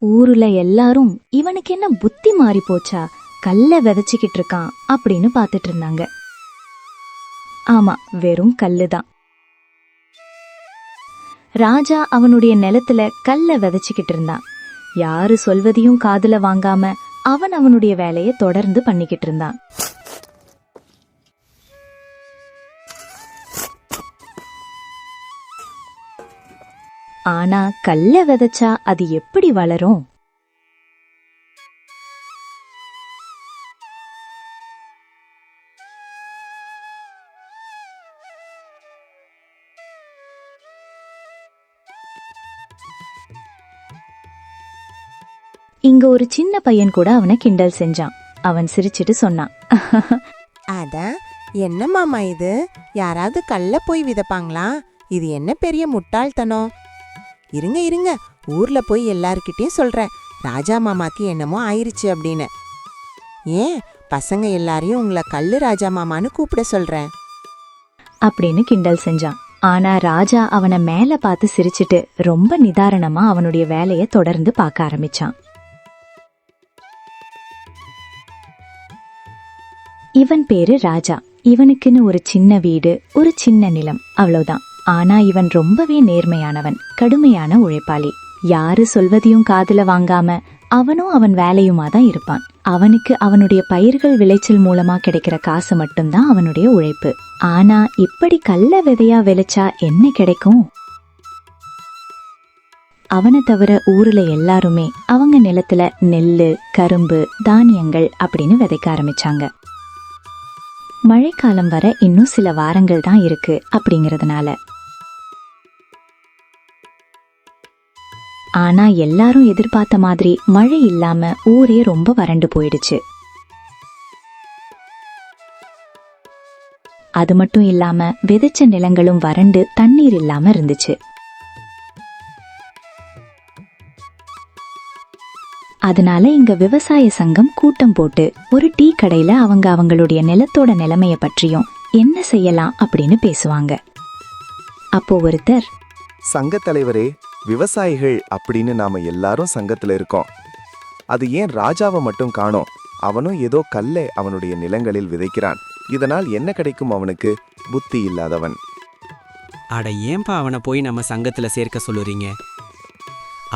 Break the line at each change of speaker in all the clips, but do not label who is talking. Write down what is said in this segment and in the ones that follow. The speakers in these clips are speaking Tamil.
ஊருல எல்லாரும் இவனுக்கு என்ன புத்தி மாறி போச்சா, கல்ல விதைச்சுக்கிட்டு இருக்கான் அப்படின்னு பாத்துட்டு இருந்தாங்க. ஆமா, வெறும் கல்லுதான். ராஜா அவனுடைய நிலத்துல கல்ல விதைச்சுக்கிட்டு இருந்தான். யாரு சொல்வதையும் காதுல வாங்காம அவன் அவனுடைய வேலையை தொடர்ந்து பண்ணிக்கிட்டு இருந்தான். ஆனா கல்ல விதைச்சா அது எப்படி வளரும்? இங்க ஒரு சின்ன பையன் கூட அவனை கிண்டல் செஞ்சான். அவன் சிரிச்சிட்டு சொன்னான்,
அதான் என்ன மாமா இது, யாராவது கல்ல போய் விதைப்பாங்களா? இது என்ன பெரிய முட்டாள்தனம். இருங்க இருங்க, ஊர்ல போய் எல்லார்கிட்டயும் சொல்றேன், ராஜா மாமாக்கு என்னமோ ஆயிருச்சு அப்படின்னு. ஏன் பசங்க எல்லாரையும் உங்களை கல்லு ராஜா மாமான்னு கூப்பிட சொல்றேன்
அப்படின்னு கிண்டல் செஞ்சான். ஆனா ராஜா அவனை மேல பார்த்து சிரிச்சிட்டு ரொம்ப நிதாரணமா அவனுடைய வேலைய தொடர்ந்து பார்க்க ஆரம்பிச்சான். இவன் பேரு ராஜா. இவனுக்குன்னு ஒரு சின்ன வீடு, ஒரு சின்ன நிலம், அவ்வளவுதான். ஆனா இவன் ரொம்பவே நேர்மையானவன், கடுமையான உழைப்பாளி. யாரு சொல்வதையும் காதுல வாங்காம அவனும் அவன் வேலையுமா தான் இருப்பான். அவனுக்கு அவனுடைய பயிர்கள் விளைச்சல் மூலமா கிடைக்கிற காசு மட்டும்தான் அவனுடைய உழைப்பு. ஆனா இப்படி கல்ல விதையா விளைச்சா என்ன கிடைக்கும்? அவனை தவிர ஊர்ல எல்லாருமே அவங்க நிலத்துல நெல்லு, கரும்பு, தானியங்கள் அப்படின்னு விதைக்க ஆரம்பிச்சாங்க. மழைக்காலம் வர இன்னும் சில வாரங்கள் தான் இருக்கு. அப்படிங்கறதுனால ஆனா எல்லாரும் எதிர்பார்த்த மாதிரி மழை இல்லாம ஊரே ரொம்ப வறண்டு போயிடுச்சு. அது மட்டும் இல்லாம விதைச்ச நிலங்களும் வறண்டு தண்ணீர் இல்லாம இருந்துச்சு. அதனால இங்க விவசாய சங்கம் கூட்டம் போட்டு ஒரு டீ கடையில அவங்களுடைய நிலத்தோட நிலைமைய பற்றியும் என்ன செய்யலாம் அப்படின்னு பேசுவாங்க. அப்போ ஒருத்தர்,
சங்க தலைவரே, விவசாயிகள் அப்படின்னு நாம எல்லாரும் சங்கத்துல இருக்கோம். அது ஏன் ராஜாவை மட்டும் காணோம்? அவனும் ஏதோ கல்லை அவனுடைய நிலங்களில் விதைக்கிறான். இதனால் என்ன கிடைக்கும் அவனுக்கு? புத்தி இல்லாதவன்.
அட, ஏன்பா அவனை போய் நம்ம சங்கத்துல சேர்க்க சொல்லுறீங்க?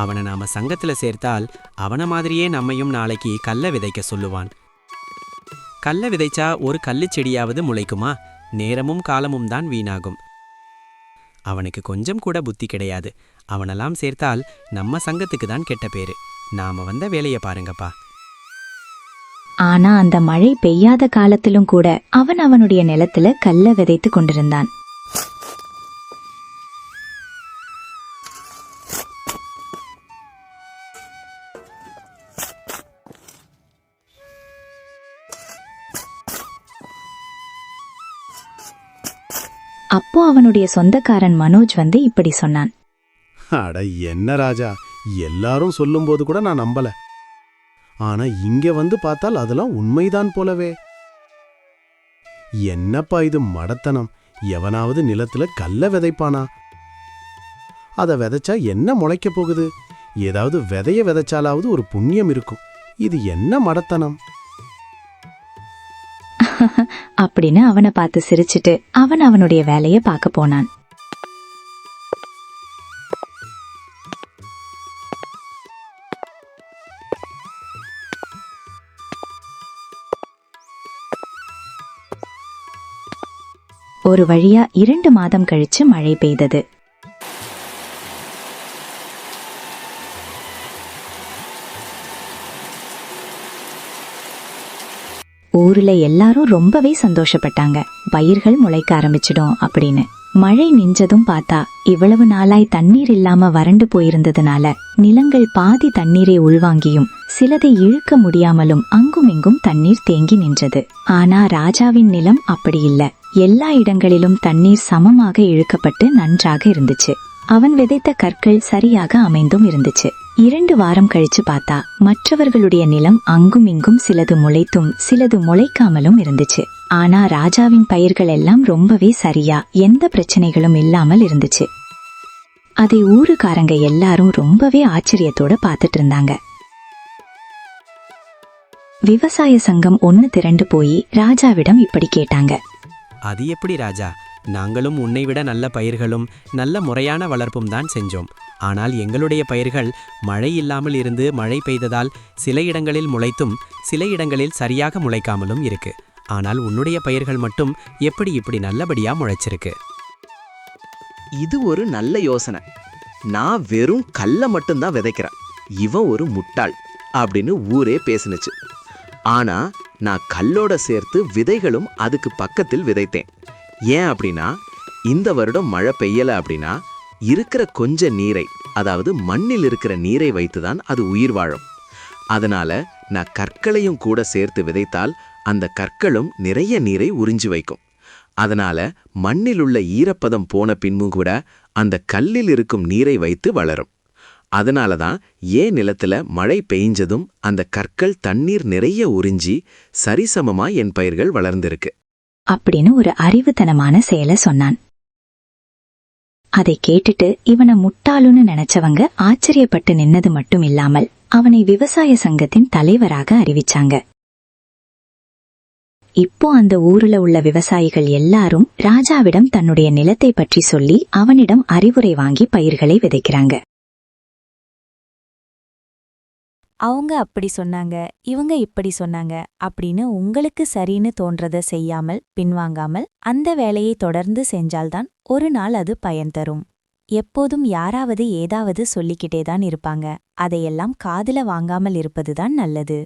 அவனை நாம சங்கத்துல சேர்த்தால் அவனை மாதிரியே நம்மையும் நாளைக்கு கல்ல விதைக்க சொல்லுவான். கல்ல விதைச்சா ஒரு கல்லு செடியாவது முளைக்குமா? நேரமும் காலமும் தான் வீணாகும். அவனுக்கு கொஞ்சம் கூட புத்தி கிடையாது. அவனெல்லாம் சேர்த்தால் நம்ம சங்கத்துக்கு தான் கெட்ட பேரு. நாம வந்த வேலைய பாருங்கப்பா.
ஆனா அந்த மழை பெய்யாத காலத்திலும் கூட அவன் அவனுடைய நிலத்துல கல்ல விதைத்து கொண்டிருந்தான். அப்போ அவனுடைய சொந்தக்காரன் மனோஜ் வந்து இப்படி சொன்னான்.
அட என்ன ராஜா, எல்லாரும் சொல்லும்போது கூட நான் நம்பல. ஆனா இங்க வந்து பார்த்தால் அதெல்லாம் உண்மைதான் போலவே. என்னப்பா இது மடத்தனம்! எவனாவது நிலத்துல கல்ல விதைப்பானா? அத விதைச்சா என்ன முளைக்க போகுது? ஏதாவது விதைய விதைச்சாலாவது ஒரு புண்ணியம் இருக்கும். இது என்ன மடத்தனம்!
அப்படின்னு அவனை பார்த்து சிரிச்சிட்டு அவன் அவனுடைய வேலைய பார்க்க போனான். ஒரு வழியா 2 மாதம் கழிச்சு மழை பெய்தது. ஊர்ல எல்லாரும் ரொம்பவே சந்தோஷப்பட்டாங்க. பயிர்கள் முளைக்க ஆரம்பிச்சிடும் அப்படின்னு. மழை நின்றதும் பார்த்தா இவ்வளவு நாளாய் தண்ணீர் இல்லாம வறண்டு போயிருந்ததுனால நிலங்கள் பாதி தண்ணீரை உள்வாங்கியும் சிலதை இழுக்க முடியாமலும் அங்கும் இங்கும் தண்ணீர் தேங்கி நின்றது. ஆனா ராஜாவின் நிலம் அப்படி இல்ல. எல்லா இடங்களிலும் தண்ணீர் சமமாக இழுக்கப்பட்டு நன்றாக இருந்துச்சு. அவன் விதைத்த கற்கள் சரியாக அமைந்தும் இருந்துச்சு. 2 வாரம் கழிச்சு பார்த்தா மற்றவர்களுடைய நிலம் அங்கும் இங்கும் சிலது முளைத்தும் சிலது முளைக்காமலும் இருந்துச்சு. ஆனா ராஜாவின் பயிர்கள் எல்லாம் ரொம்பவே சரியா எந்த பிரச்சனைகளும் இல்லாமல் இருந்துச்சு. அதை ஊருக்காரங்க எல்லாரும் ரொம்பவே ஆச்சரியத்தோட பார்த்துட்டு இருந்தாங்க. விவசாய சங்கம் ஒன்னு திரண்டு போய் ராஜாவிடம் இப்படி கேட்டாங்க.
அது எப்படி ராஜா? நாங்களும் உன்னை விட நல்ல பயிர்களும் நல்ல முறையான வளர்ப்பும் தான் செஞ்சோம். ஆனால் எங்களுடைய பயிர்கள் மழை இல்லாமல் இருந்து மழை பெய்ததால் சில இடங்களில் முளைத்தும் சில இடங்களில் சரியாக முளைக்காமலும் இருக்கு. ஆனால் உன்னுடைய பயிர்கள் மட்டும் எப்படி இப்படி நல்லபடியா முளைச்சிருக்கு?
இது ஒரு நல்ல யோசனை. நான் வெறும் கல்லை மட்டும்தான் விதைக்கிறேன், இவன் ஒரு முட்டாள் அப்படின்னு ஊரே பேசுனுச்சு. ஆனா நான் கல்லோட சேர்த்து விதைகளும் அதுக்கு பக்கத்தில் விதைத்தேன். ஏன் அப்படின்னா இந்த வருடம் மழை பெய்யல அப்படின்னா இருக்கிற கொஞ்ச நீரை, அதாவது மண்ணில் இருக்கிற நீரை வைத்துதான் அது உயிர் வாழும். அதனால நான் கற்களையும் கூட சேர்த்து விதைத்தால் அந்த கற்களும் நிறைய நீரை உறிஞ்சி வைக்கும். அதனால மண்ணில் உள்ள ஈரப்பதம் போன பின்பும் கூட அந்த கல்லில் இருக்கும் நீரை வைத்து வளரும். அதனால தான் ஏன் நிலத்துல மழை பெய்ஞ்சதும் அந்த கற்கள் தண்ணீர் நிறைய உறிஞ்சி சரிசமமா என் பயிர்கள் வளர்ந்திருக்கு
அப்படின்னு ஒரு அறிவுத்தனமான செயலை சொன்னான். அதை கேட்டுட்டு இவனை முட்டாளுன்னு நினைச்சவங்க ஆச்சரியப்பட்டு நின்னது மட்டும் இல்லாமல் அவனை விவசாய சங்கத்தின் தலைவராக அறிவிச்சாங்க. இப்போ அந்த ஊருல உள்ள விவசாயிகள் எல்லாரும் ராஜாவிடம் தன்னுடைய நிலத்தை பற்றி சொல்லி அவனிடம் அறிவுரை வாங்கி பயிர்களை விதைக்கிறாங்க.
அவங்க அப்படி சொன்னாங்க, இவங்க இப்படி சொன்னாங்க அப்படின்னு உங்களுக்கு சரின்னு தோன்றத செய்யாமல் பின்வாங்காமல் அந்த வேலையை தொடர்ந்து செஞ்சால்தான் ஒரு நாள் அது பயன் தரும். எப்போதும் யாராவது ஏதாவது சொல்லிக்கிட்டேதான் இருப்பாங்க. அதையெல்லாம் காதுல வாங்காமல் இருப்பதுதான் நல்லது.